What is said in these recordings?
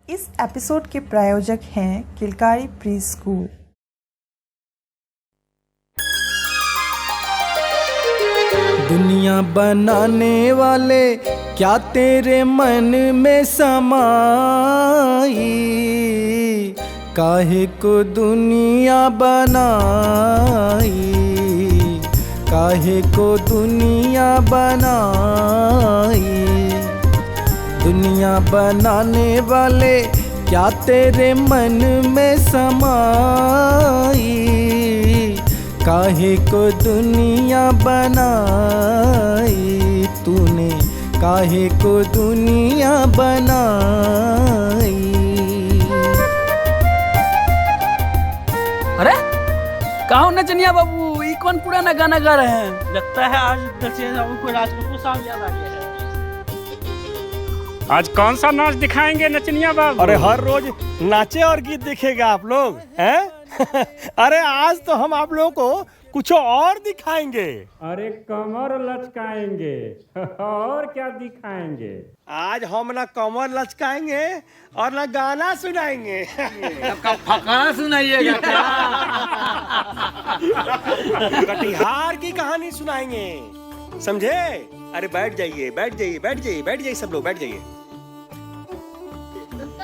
इस एपिसोड के प्रायोजक हैं किलकारी प्री स्कूल। दुनिया बनाने वाले क्या तेरे मन में समाई, काहे को दुनिया बनाई, काहे को दुनिया बनाई। दुनिया बनाने वाले क्या तेरे मन में समाई, काहे को दुनिया बनाई, तूने काहे को दुनिया बनाई। अरे कहाँ नचनिया बाबू, ये कौन पुराना गाना गा रहे हैं? लगता है आज नचनिया बाबू को राज कपूर साहब याद आ गया है। आज कौन सा नाच दिखाएंगे नचनिया बाबू? अरे हर रोज नाचे और गीत दिखेगा आप लोग हैं? अरे आज तो हम आप लोगों को कुछ और दिखाएंगे। अरे कमर लचकाएंगे और क्या दिखाएंगे? आज हम ना कमर लचकाएंगे और ना गाना सुनाएंगे। फकरा सुनाइएगा क्या? कटिहार की कहानी सुनाएंगे, समझे? अरे बैठ जाइए, बैठ जाइए, बैठ जाइए, बैठ जाइए, सब लोग बैठ जाइए।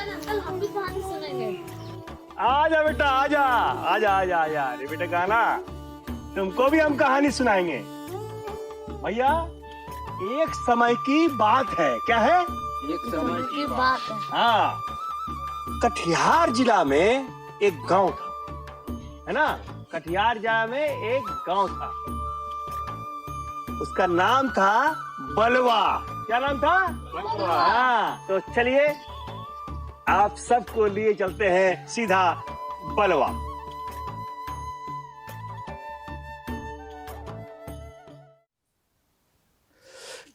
अंकल हम भी कहानी सुनेंगे। आजा बेटा, आजा आजा आजा आजा। अरे बेटा गाना, तुमको भी हम कहानी सुनाएंगे। भैया एक समय की बात है। क्या है? एक समय की बात है। हाँ, कटिहार जिला में एक गांव था, है ना? कटिहार जिला में एक गांव था, उसका नाम था बलवा। क्या नाम था? बलवा। हाँ, तो चलिए आप सबको लिए चलते हैं सीधा बलवा।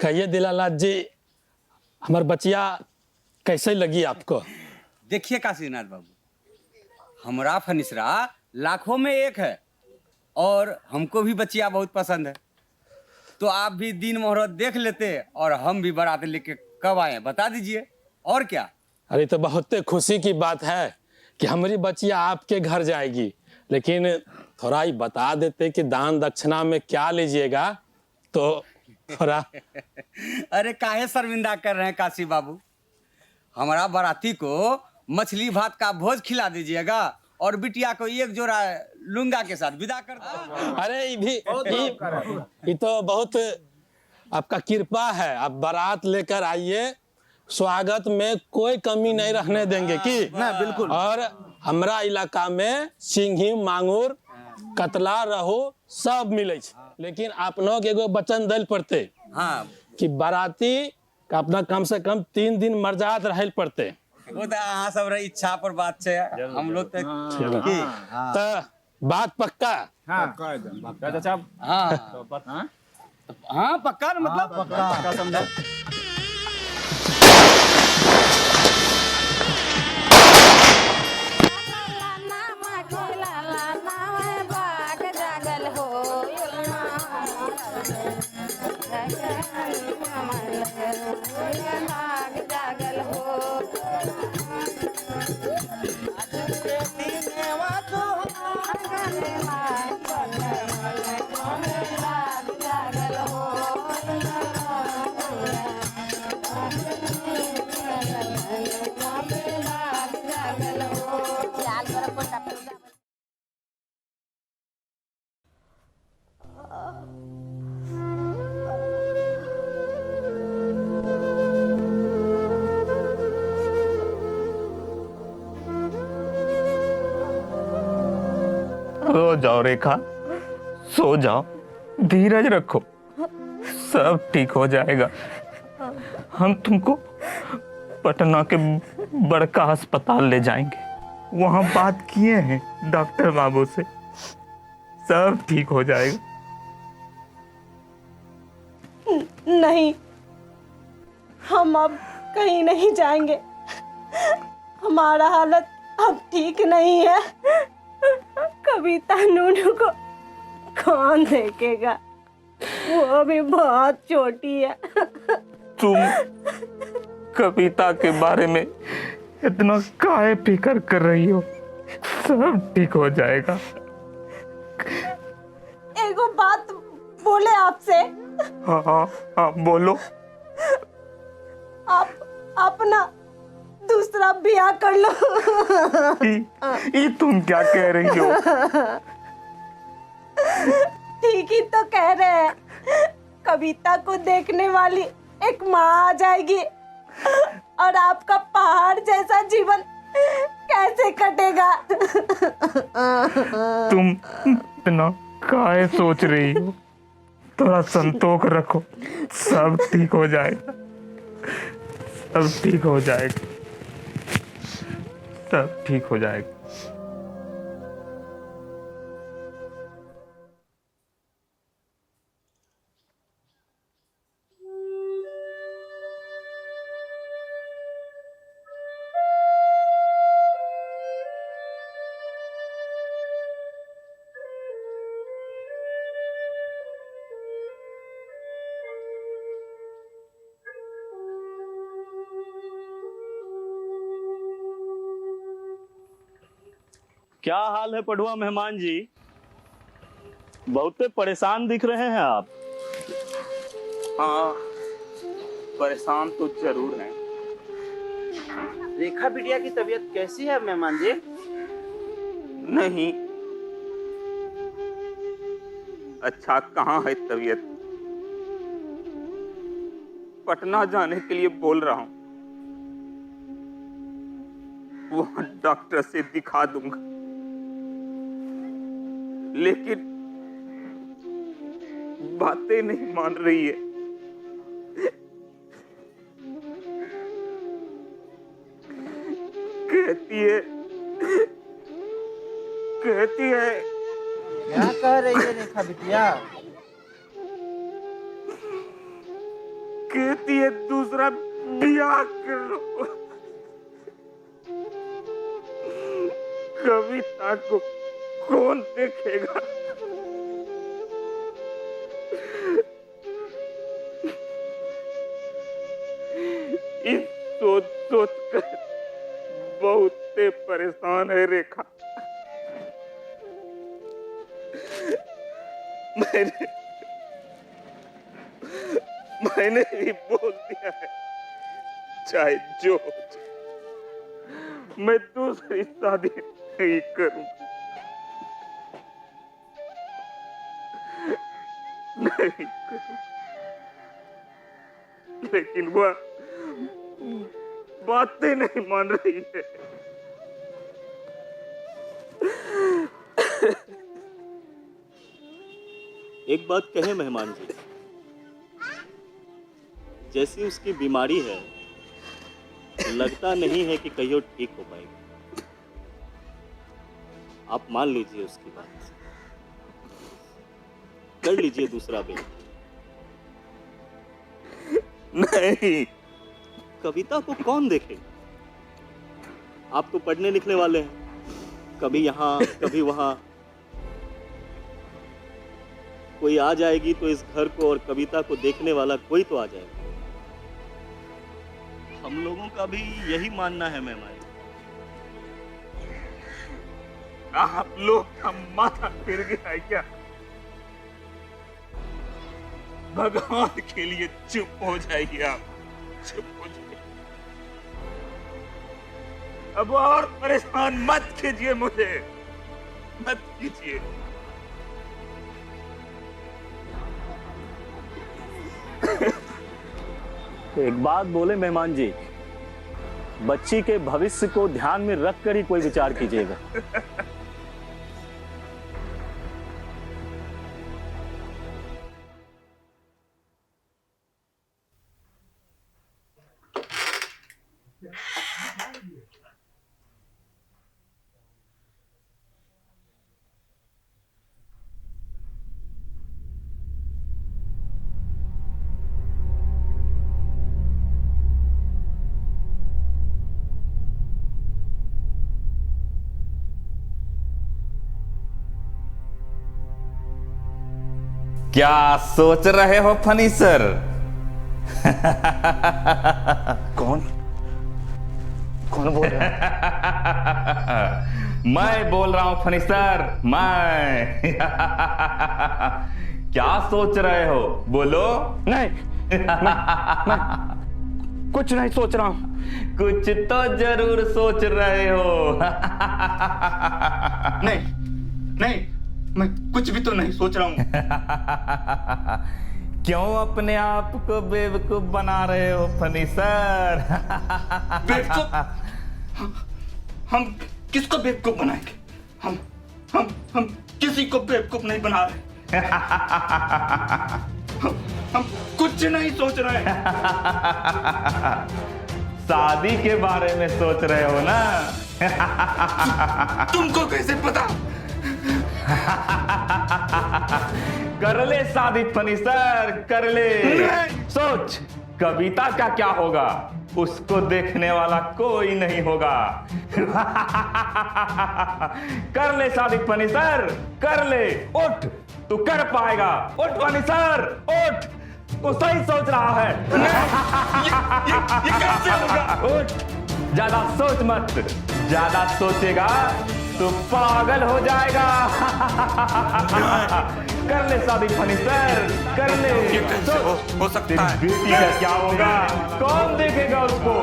कहिए दिलालाल जी, हमार बचिया कैसे लगी आपको? देखिए काशीनाथ बाबू, हमरा फनिसरा लाखों में एक है और हमको भी बचिया बहुत पसंद है। तो आप भी दिन मुहूर्त देख लेते और हम भी बारात लेके कब आए बता दीजिए, और क्या। अरे तो बहुत खुशी की बात है कि हमारी बचिया आपके घर जाएगी, लेकिन थोड़ा ही बता देते कि दान दक्षिणा में क्या लीजिएगा तो थोड़ा। अरे काहे शर्मिंदा कर रहे हैं काशी बाबू, हमारा बाराती को मछली भात का भोज खिला दीजिएगा और बिटिया को एक जोड़ा लुंगा के साथ विदा कर दो। अरे ये तो बहुत आपका कृपा है। आप बारात लेकर आइए, स्वागत में कोई कमी नहीं रहने देंगे कि ना? बिल्कुल। और हमरा इलाका में सिंघी, मांगुर, कतला, रहू सब मिले, लेकिन आप लोग एगो वचन दिल पड़ते। हाँ, कि बाराती का अपना कम से कम 3 दिन मर्जात रहल पड़ते। वो तो हाँ सब रही इच्छा पर बात है, हम लोग तो बात पक्का। हाँ हाँ पक्का ना, मतलब पक्का समझा। सो जाओ रेखा, सो जाओ, धीरज रखो, सब ठीक हो जाएगा। हम तुमको पटना के बड़का अस्पताल ले जाएंगे, वहां बात किए हैं डॉक्टर बाबू से, सब ठीक हो जाएगा। नहीं, हम अब कहीं नहीं जाएंगे, हमारा हालत अब ठीक नहीं है। कविता नूनू को कौन देखेगा, वो अभी बहुत छोटी है। तुम कविता के बारे में इतना काहे फिक्र कर रही हो? सब ठीक हो जाएगा। एगो बात बोले आपसे। हाँ हाँ हाँ, बोलो। आप ना दूसरा ब्याह कर लो। ये तुम क्या कह रही हो? ठीक ही तो कह रहे हैं। कविता को देखने वाली एक माँ आ जाएगी और आपका पहाड़ जैसा जीवन कैसे कटेगा? तुम इतना काहे सोच रही हो? थोड़ा संतोष रखो, सब ठीक हो जाएगा। सब ठीक हो जाएगा। सब ठीक हो जाएगा। क्या हाल है पढ़ुआ मेहमान जी? बहुत परेशान दिख रहे हैं आप। हाँ, परेशान तो जरूर हैं। रेखा बिटिया की तबीयत कैसी है मेहमान जी? नहीं, अच्छा कहाँ है तबीयत? पटना जाने के लिए बोल रहा हूँ, वहां डॉक्टर से दिखा दूंगा। लेकिन बातें नहीं मान रही है। कहती है क्या कह रही है रेखा बिटिया? कहती है दूसरा ब्याह कर लो। कविता को कौन देखेगा? इस सोच कर बहुत परेशान है रेखा। मैंने भी बोल दिया है, चाहे जो हो जाए, मैं दूसरी शादी नहीं करूंगा। नहीं करूंगा। लेकिन वह बातें नहीं मान रही है। एक बात कहे मेहमान जी, जैसी उसकी बीमारी है लगता नहीं है कि कहियो ठीक हो पाएगी। आप मान लीजिए उसकी बात, कर लीजिए दूसरा ब्याह। नहीं, कविता को कौन देखे? आप तो पढ़ने लिखने वाले हैं, कभी यहाँ कभी वहां। कोई आ जाएगी तो इस घर को और कविता को देखने वाला कोई तो आ जाएगा। हम लोगों का भी यही मानना है मेहमान। आप लोग का माथा फिर गया है क्या? भगवान के लिए चुप हो जाइए आप, चुप हो जाइए। अब और परेशान मत कीजिए मुझे, मत कीजिए। एक बात बोले मेहमान जी, बच्ची के भविष्य को ध्यान में रखकर ही कोई विचार कीजिएगा। क्या सोच रहे हो फनीसर? कौन कौन बोल रहा है? मैं बोल रहा हूं फनीसर, मैं। क्या सोच रहे हो? बोलो। नहीं, मैं कुछ नहीं सोच रहा हूं। कुछ तो जरूर सोच रहे हो। नहीं नहीं, मैं कुछ भी तो नहीं सोच रहा हूं। क्यों अपने आप को बेवकूफ बना रहे हो फनीसर? बेवकूफ? हम किसको बेवकूफ बनाएंगे? हम किसी को बेवकूफ नहीं बना रहे। हम कुछ नहीं सोच रहे। शादी के बारे में सोच रहे हो ना? तुमको कैसे पता? कर ले शादी फनीसर, कर ले। सोच, कविता का क्या होगा? उसको देखने वाला कोई नहीं होगा। कर ले शादी फनीसर, कर ले। उठ, तू कर पाएगा। उठ फनीसर, उठ। तू सही सोच रहा है। ये कैसे होगा? उठ, ज्यादा सोच मत। ज्यादा सोचेगा तो पागल हो जाएगा। कर ले शादी फनीसर, कर ले। ये कैसे हो सकता है? बेटी का क्या होगा? कौन देखेगा उसको?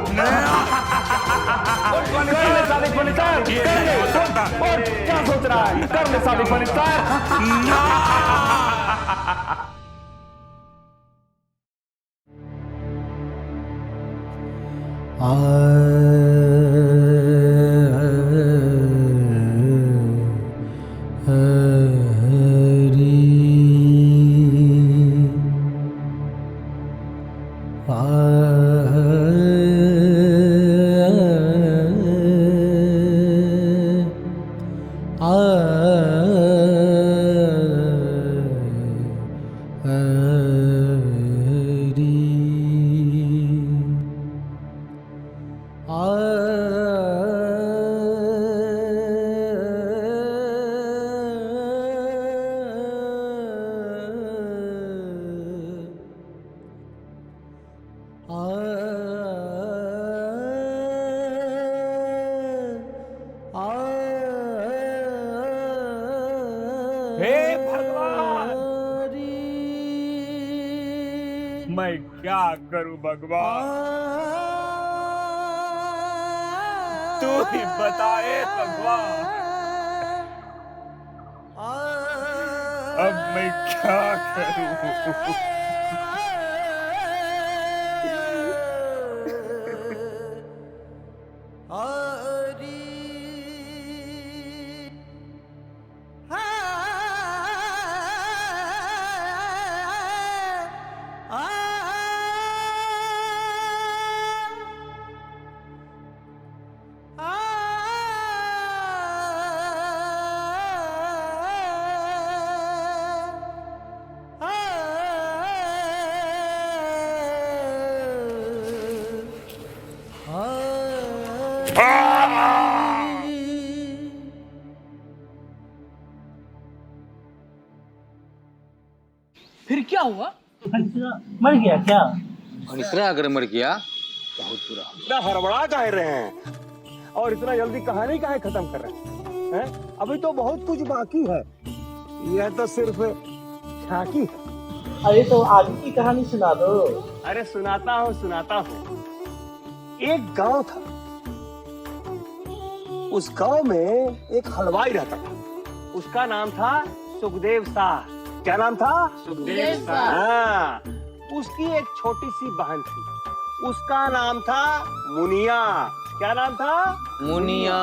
कर ले शादी फनीसर, कर ले। और क्या सोच रहा है? कर ले शादी फनीसर। हे भगवान, मैं क्या करूं भगवान? तू ही बताए भगवान। अब मैं क्या करूं? फिर क्या हुआ? मर गया क्या? फनीसरा अगर मर गया बहुत बुरा। इतना हड़बड़ा काहे रहे हैं और इतना जल्दी कहानी काहे खत्म कर रहे हैं? अभी तो बहुत कुछ बाकी है। यह तो सिर्फ झांकी है। अरे तो आगे की कहानी सुना दो। अरे सुनाता हूँ। एक गांव था। उस गांव में एक हलवाई रहता था। उसका नाम था सुखदेव शाह। क्या नाम था? सुखदेव शाह। हाँ, उसकी एक छोटी सी बहन थी। उसका नाम था मुनिया। क्या नाम था? मुनिया।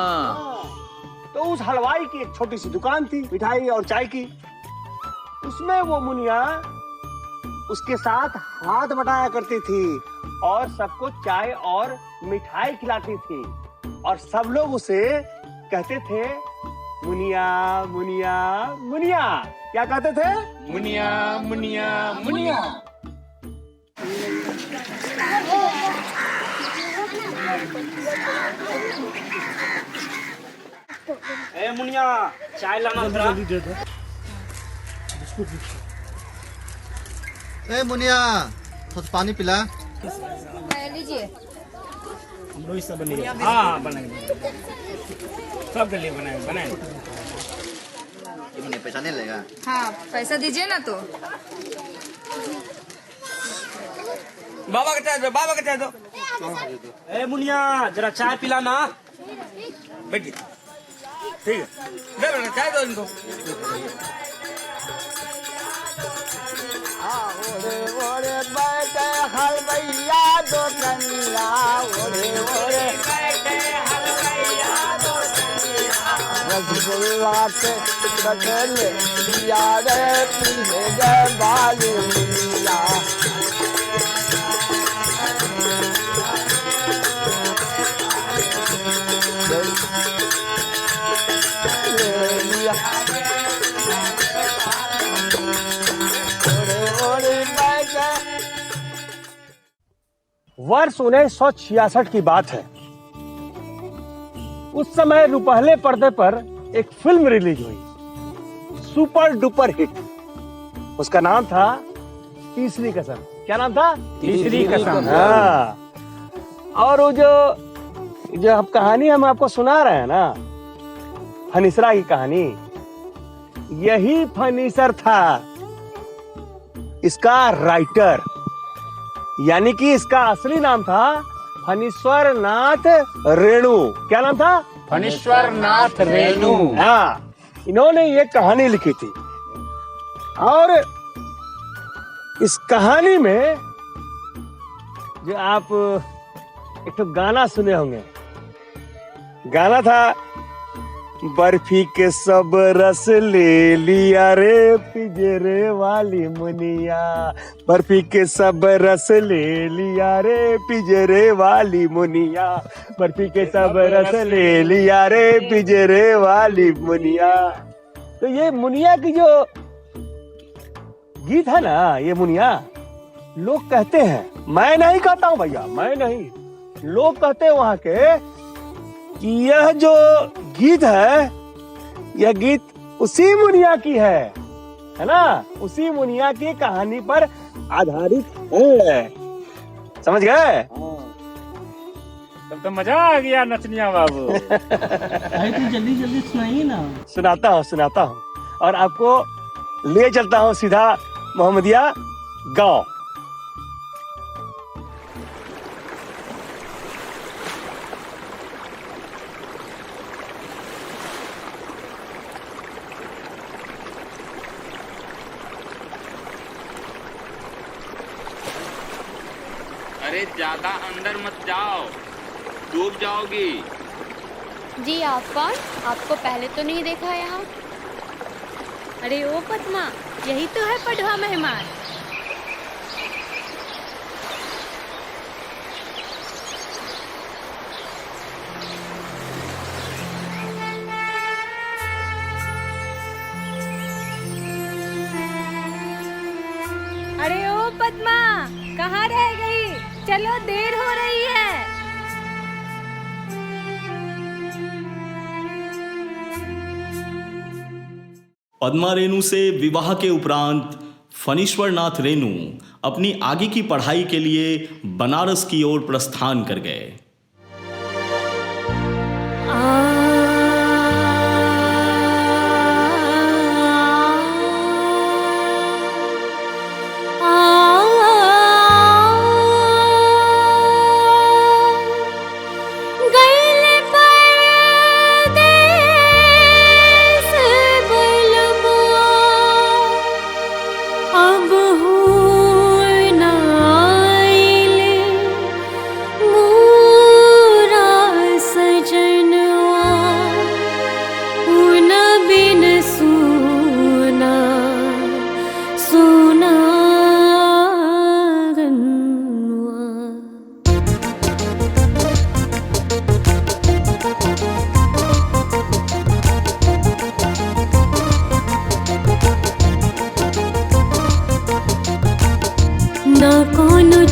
तो उस हलवाई की एक छोटी सी दुकान थी, मिठाई और चाय की। उसमें वो मुनिया उसके साथ हाथ बटाया करती थी और सबको चाय और मिठाई खिलाती थी। और सब लोग उसे कहते थे मुनिया मुनिया मुनिया। क्या कहते थे? मुनिया मुनिया मुनिया। ए मुनिया, चाय लाना जरा। ए मुनिया, थोड़ा पानी पिला। लीजिए। लोई सब बनेगा। हाँ बनाएंगे, सबके लिए बनाएंगे। पैसा नहीं लेगा? हाँ पैसा दीजिए ना तो। बाबा का चाय दो, बाबा का चाय दो। ए मुनिया जरा चाय पिलाना। बैठिए, ठीक है, दे बेटा चाय दो इनको। ओरे ओरे बैठे हलवैया दो कनिया, ओरे ओरे बैठे हलवैया दो कनिया, रसगुल्ला के बदले दिया रे पीले गे बाली मुनिया। वर्ष 1966 की बात है। उस समय रुपहले पर्दे पर एक फिल्म रिलीज हुई, सुपर डुपर हिट। उसका नाम था तीसरी कसम। क्या नाम था? तीसरी कसम। हाँ। और वो जो अब कहानी हम आपको सुना रहे हैं ना, फनीसरा की कहानी, यही फनीसर था इसका राइटर। यानी कि इसका असली नाम था फणीश्वर नाथ रेणु। क्या नाम था? फणीश्वर नाथ रेणु। हाँ, इन्होंने ये कहानी लिखी थी। और इस कहानी में जो आप एक तो गाना सुने होंगे, गाना था बर्फी के सब रस ले लिया रे पिंजरे वाली मुनिया, बर्फी के सब रस ले लिया रे पिंजरे वाली मुनिया, बर्फी के सब रस ले लिया रे पिंजरे वाली मुनिया। तो ये मुनिया की जो गीत है ना, ये मुनिया, लोग कहते हैं, मैं नहीं कहता हूं भैया, मैं नहीं, लोग कहते हैं वहां के कि यह जो गीत है, यह गीत उसी मुनिया की है ना, उसी मुनिया की कहानी पर आधारित है। समझ गए? तब तो मजा आ गया नचनिया बाबू। अरे तू जल्दी जल्दी सुनाइए ना। सुनाता हूँ और आपको ले चलता हूँ सीधा मोहम्मदिया गांव। अरे ज्यादा अंदर मत जाओ, डूब जाओगी। जी आप कौन? आपको पहले तो नहीं देखा यहाँ। अरे ओ पद्मा, यही तो है पढ़वा मेहमान। अरे ओ पद्मा, कहाँ रह गई? चलो देर हो रही है। पद्मा रेणु से विवाह के उपरांत फणीश्वर नाथ रेणु अपनी आगे की पढ़ाई के लिए बनारस की ओर प्रस्थान कर गए।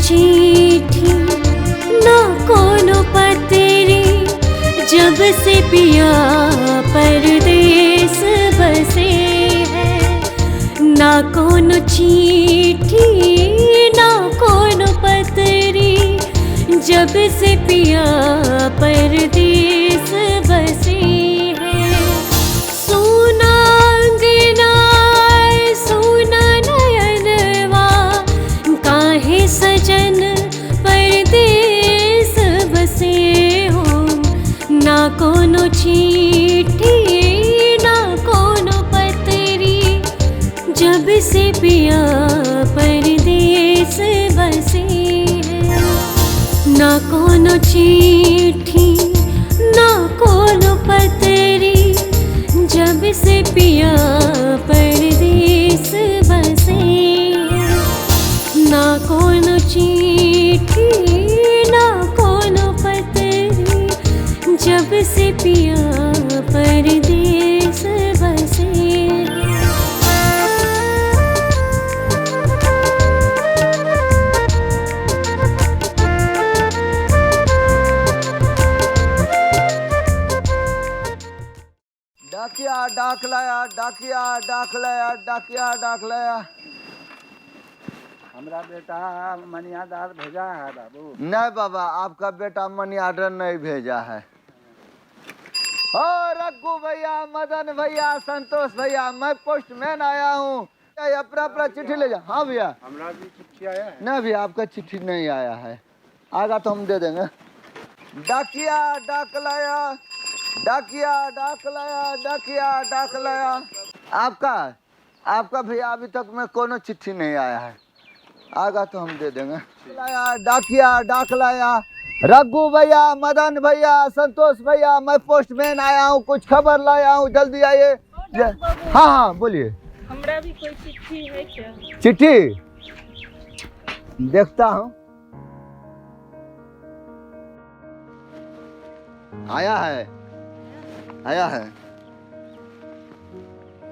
चिट्ठी ना कोनो पत्री, जब से पिया परदेस बसे है। ना कोनो चिट्ठी ना कोनो पत्री, जब से पिया परदेस बसे हैं। सोना अंगना सोना नयनवा काहे सजन परदेस बसे हो। ना कोनो चिट्ठी ना कोनो पत्री जब से पिया परदेस बसे हैं। ना कोनो चिट्ठी ना कोनो पत्री जब से पिया परदेस बसे हैं। ना कोनो चिट्ठी ना कोनो पत्री जब से पिया परदेस बसे हैं। डाकिया डाक लाया, डाकिया डाक लाया, डाकिया डाक लाया। हमारा बेटा मनी आर्डर भेजा है बाबू। नहीं बाबा, आपका बेटा मनी आर्डर नहीं भेजा है। ओ रघु भैया, मदन भैया, संतोष भैया, मैं पोस्टमैन आया हूँ। अपना अपना चिट्ठी ले जा। हाँ भैया, हमारा भी चिट्ठी आया है। नहीं भैया, आपका चिट्ठी नहीं आया है। आएगा तो हम दे देंगे। डाकिया डाक लाया, डाकिया डाक लाया, डाकिया डाक लाया। आपका भैया अभी तक में कोनो चिट्ठी नहीं आया है। आएगा तो हम दे देंगे। लाया डाकिया डाक लाया। रघु भैया, मदन भैया, संतोष भैया, मैं पोस्टमैन आया हूँ, कुछ खबर लाया हूँ, जल्दी आइए। हाँ हाँ बोलिए। हमरा भी कोई चिट्ठी है क्या? चिट्ठी देखता हूँ। आया है, आया है।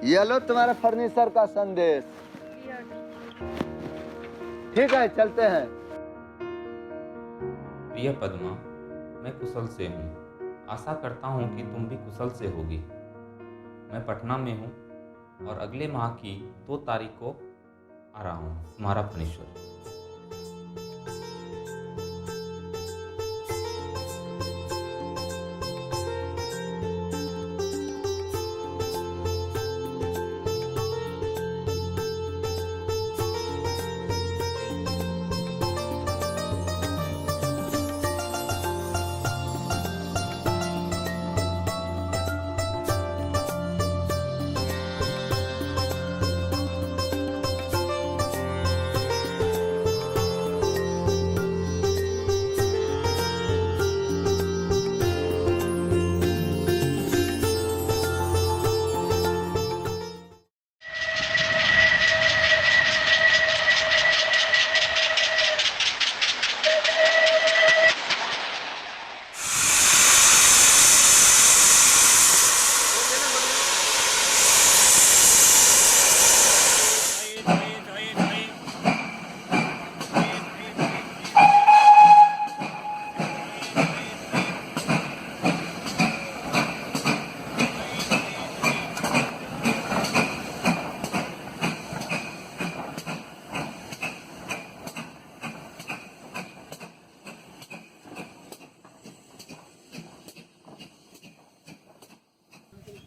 ये लो तुम्हारे फर्नीचर का संदेश। ठीक है, चलते हैं। प्रिय पद्मा, मैं कुशल से हूँ। आशा करता हूँ कि तुम भी कुशल से होगी। मैं पटना में हूँ और अगले माह की 2 तारीख को आ रहा हूँ। तुम्हारा फनीश्वर।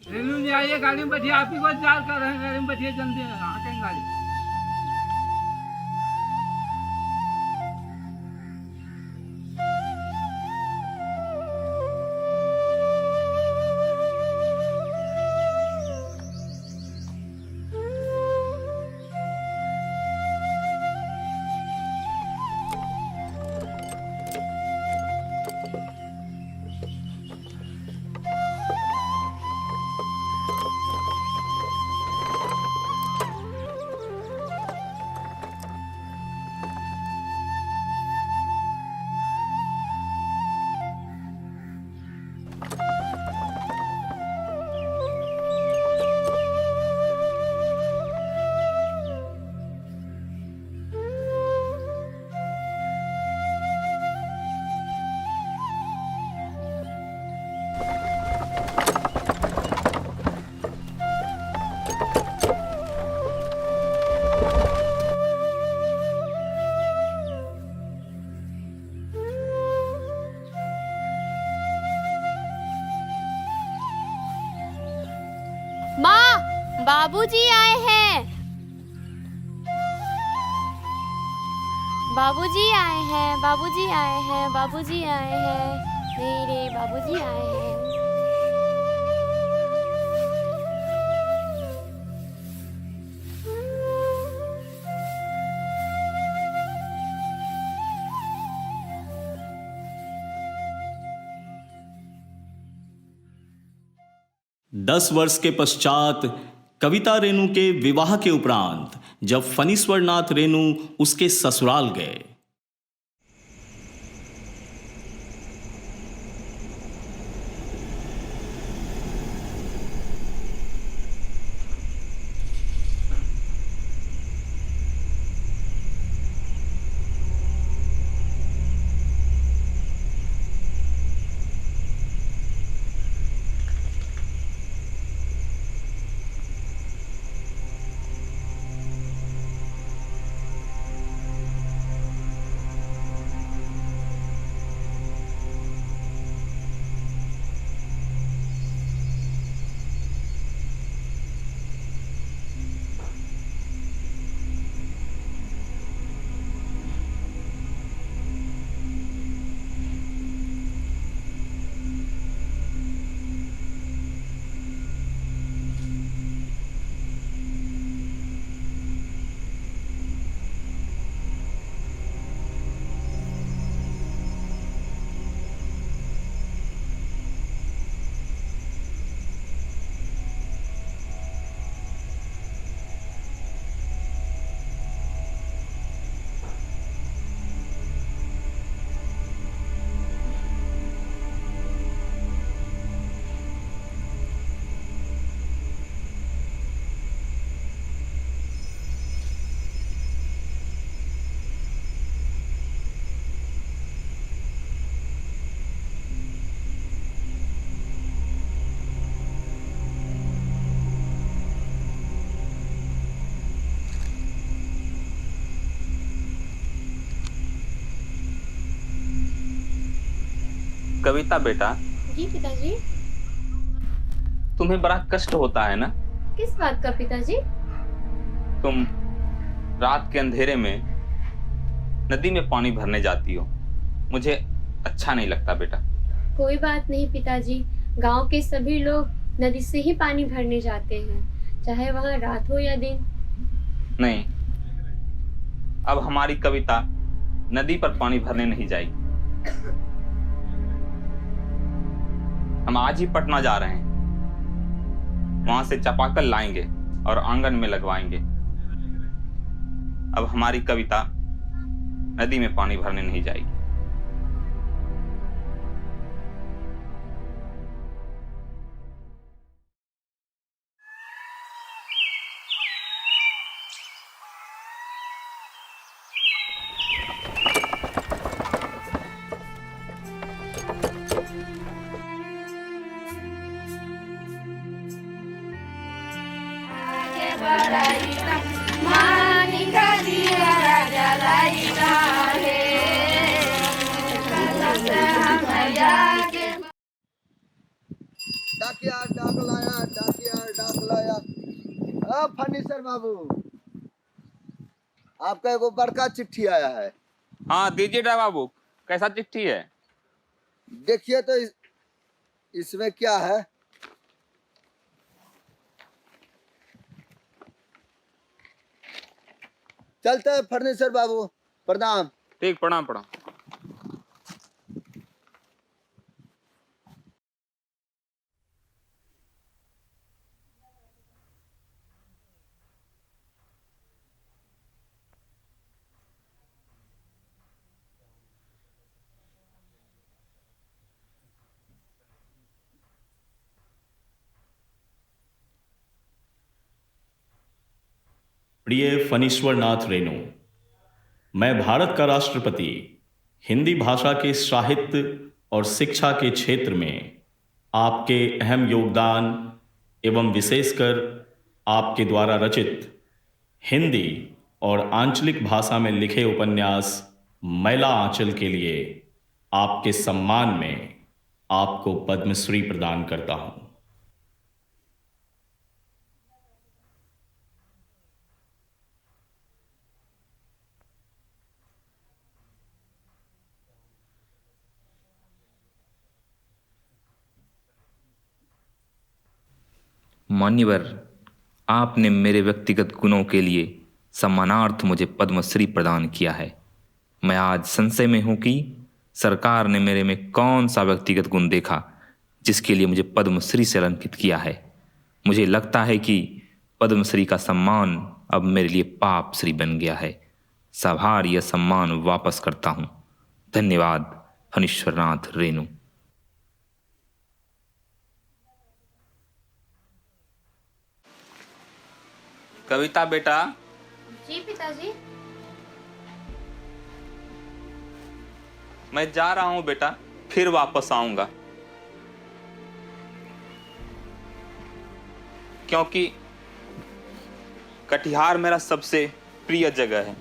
रेनू जी आइए, गाड़ी में बैठिए। आप ही को इंतजार कर रहे हैं। गाड़ी में बैठिए, जल्दी आ कहीं गाड़ी। बाबूजी आए हैं। बाबूजी आए हैं, बाबूजी आए हैं, बाबूजी आए हैं, मेरे बाबूजी आए हैं। दस वर्ष के पश्चात कविता रेणु के विवाह के उपरांत जब फणीश्वर नाथ रेणु उसके ससुराल गए, कविता बेटा, जी पिताजी। तुम्हें बड़ा कष्ट होता है ना? किस बात का पिताजी? तुम रात के अंधेरे में नदी में पानी भरने जाती हो, मुझे अच्छा नहीं लगता बेटा। कोई बात नहीं पिताजी, गांव के सभी लोग नदी से ही पानी भरने जाते हैं, चाहे वहां रात हो या दिन। नहीं, अब हमारी कविता नदी पर पानी भरने नहीं जाएगी। हम आज ही पटना जा रहे हैं, वहां से चापाकल लाएंगे और आंगन में लगवाएंगे। अब हमारी कविता नदी में पानी भरने नहीं जाएगी। डाकिया डाक लाया, डाकिया डाक लाया। फर्नीचर बाबू, आपका एगो बड़का चिट्ठी आया है। हाँ दीजिए ड्राइवर बाबू, कैसा चिट्ठी है? देखिए तो इसमें क्या है। चलते हैं फर्नीचर बाबू, प्रणाम। ठीक, प्रणाम प्रणाम। प्रिय फणीश्वर नाथ रेणु, मैं भारत का राष्ट्रपति हिंदी भाषा के साहित्य और शिक्षा के क्षेत्र में आपके अहम योगदान एवं विशेषकर आपके द्वारा रचित हिंदी और आंचलिक भाषा में लिखे उपन्यास मैला आंचल के लिए आपके सम्मान में आपको पद्मश्री प्रदान करता हूं। मान्यवर, आपने मेरे व्यक्तिगत गुणों के लिए सम्मानार्थ मुझे पद्मश्री प्रदान किया है। मैं आज संशय में हूं कि सरकार ने मेरे में कौन सा व्यक्तिगत गुण देखा जिसके लिए मुझे पद्मश्री से अलंकित किया है। मुझे लगता है कि पद्मश्री का सम्मान अब मेरे लिए पाप श्री बन गया है। सभार यह सम्मान वापस करता हूं। धन्यवाद फणीश्वरनाथ रेणु। कविता बेटा। जी पिताजी। मैं जा रहा हूं बेटा, फिर वापस आऊंगा, क्योंकि कटिहार मेरा सबसे प्रिय जगह है।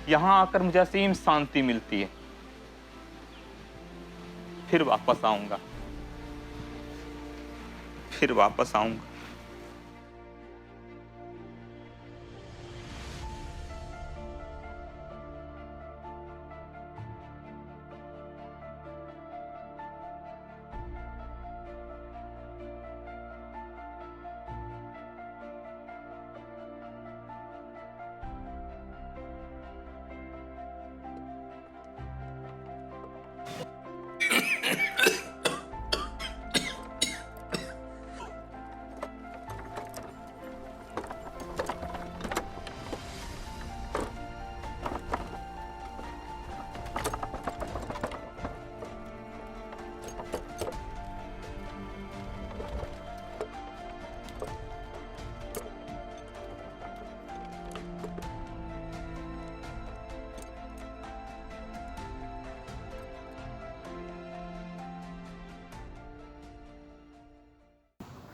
यहां आकर मुझे असीम शांति मिलती है। फिर वापस आऊंगा, फिर वापस आऊंगा।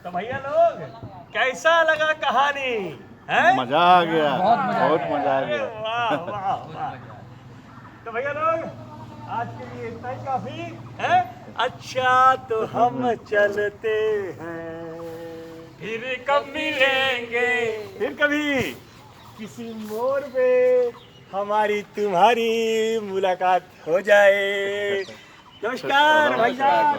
तो भैया लोग, कैसा लगा कहानी? है? मजा आ गया, बहुत मजा आ गया। वाह वाह वाह। तो भैया लोग, आज के लिए इतना ही काफी है। अच्छा तो हम चलते हैं, फिर कब मिलेंगे? फिर कभी किसी मोड़ पे हमारी तुम्हारी मुलाकात हो जाए। नमस्कार भाई साहब,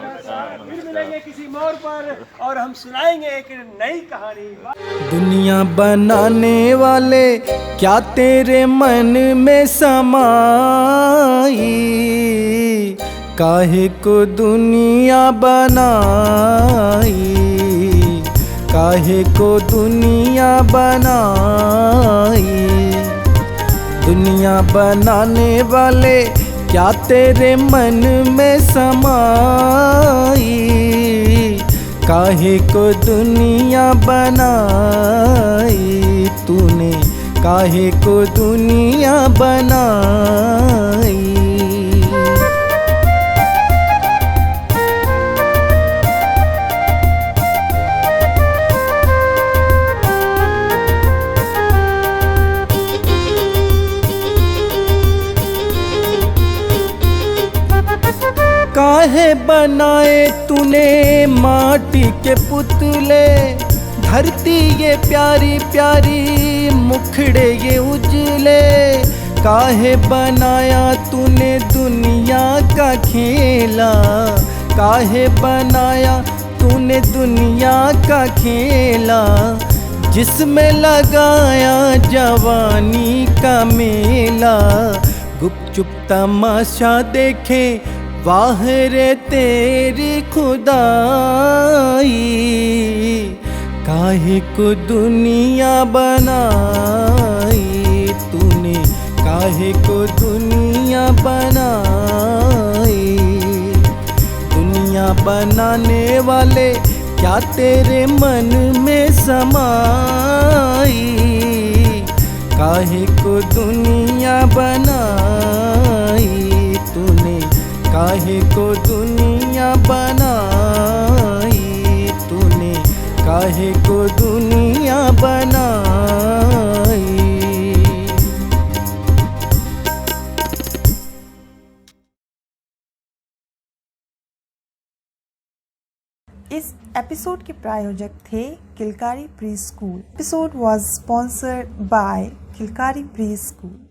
फिर मिलेंगे किसी मोड़ पर और हम सुनाएंगे एक नई कहानी। दुनिया बनाने वाले क्या तेरे मन में समाई, काहे को दुनिया बनाई, काहे को दुनिया बनाई। दुनिया बनाने वाले क्या तेरे मन में समाई, काहे को दुनिया बनाई, तूने काहे को दुनिया बनाई। काहे बनाए तूने माटी के पुतले, धरती ये प्यारी प्यारी मुखड़े ये उजले। काहे बनाया तूने दुनिया का खेला, काहे बनाया तूने दुनिया का खेला, जिसमें लगाया जवानी का मेला। गुपचुप तमाशा देखे वाह रे तेरी खुदाई, काहे को दुनिया बनाई, तूने काहे को दुनिया बनाई। दुनिया बनाने वाले क्या तेरे मन में समाई, काहे को दुनिया बनाई, तूने काहे को दुनिया बनाई, तूने काहे को दुनिया बनाई। इस एपिसोड के प्रायोजक थे Kilkari pre school. Episode was sponsored by Kilkari pre school.